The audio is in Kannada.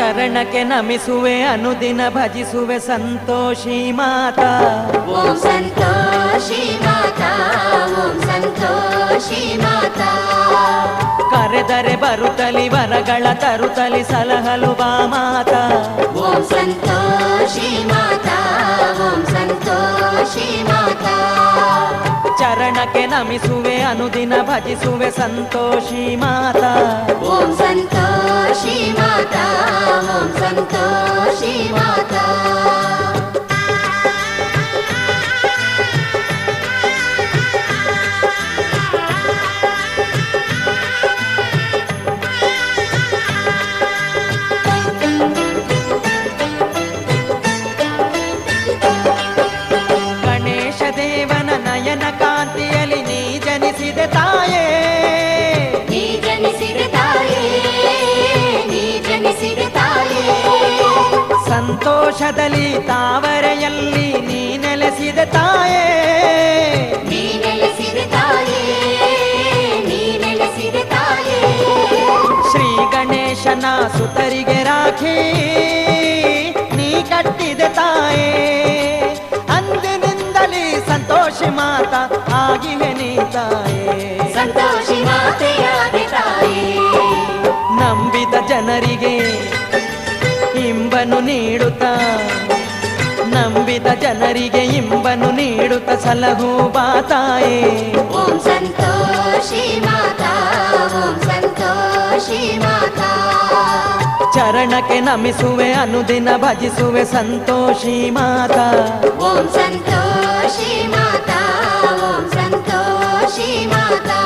ಚರಣಕ್ಕೆ ನಮಿಸುವೆ ಅನುದಿನ ಭಜಿಸುವೆ ಸಂತೋಷಿ ಮಾತಾ. ಓಂ ಸಂತೋಷಿ ಮಾತಾ, ಓಂ ಸಂತೋಷಿ ಮಾತಾ. ಕರೆದರೆ ಬರುತ್ತಲಿ ವರಗಳ ತರುತ್ತಲಿ ಸಲಹಲು ಬಾ ಮಾತಾ. ಓಂ ಸಂತೋಷಿ ಮಾತಾ, ಓಂ ಸಂತೋಷಿ ಮಾತಾ. ಚರಣಕ್ಕೆ ನಮಿಸುವೆ ಅನುದಿನ ಭಜಿಸುವೆ ಸಂತೋಷಿ ಮಾತಾ. ಓಂ ಸಂತೋಷಿ ಮಾತಾ, ಓಂ ಸಂತೋಷಿ ಮಾತಾ. ಗಣೇಶ ದೇವನ ನಯನ ಕಾಂತಿಯಲ್ಲಿ ನೀ ಜನಿಸಿದೆ ತಾಯೇ. ನೀ ಜನಿಸಿದ ತಾಯೇ, ನೀ ಜನಿಸಿದ ತಾಯೇ. ಸಂತೋಷದಲ್ಲಿ ತಾವರೆಯಲ್ಲಿ ನೀ ನೆಲೆಸಿದೆ ತಾಯೇ. ನೀ ನೆಲೆಸಿದ ತಾಯೇ, ನೀ ನೆಲೆಸಿದ ತಾಯೇ. ಶ್ರೀ ಗಣೇಶನ ಸುತರಿಗೆ ರಾಖಿ ನೀ ಕಟ್ಟಿದೆ ತಾಯೇ. ಅಂದಿನಿಂದಲೇ ಸಂತೋಷಿ ಮಾತಾ ಆಗಿವೆ ನೀ ತಾಯೇ. ಸಂತೋಷಿ ಮಾತೆಯಾದೆ ತಾಯೇ. ನಂಬಿದ ಜನರಿಗೆ ಇಂಬನು ನೀಡುತ್ತಾ, ನಂಬಿದ ಜನರಿಗೆ ಇಂಬನು ನೀಡುತ್ತ ಸಲಹು ಬಾ ತಾಯೇ. ಓಂ ಸಂತೋಷಿ ಮಾತಾ, ಓಂ ಸಂತೋಷಿ ಮಾತಾ. ಚರಣಕ್ಕೆ ನಮಿಸುವೆ ಅನುದಿನ ಭಜಿಸುವೆ ಸಂತೋಷಿ ಮಾತಾ. ಓಂ ಸಂತೋಷಿ ಮಾತಾ, ಓಂ ಸಂತೋಷಿ ಮಾತಾ.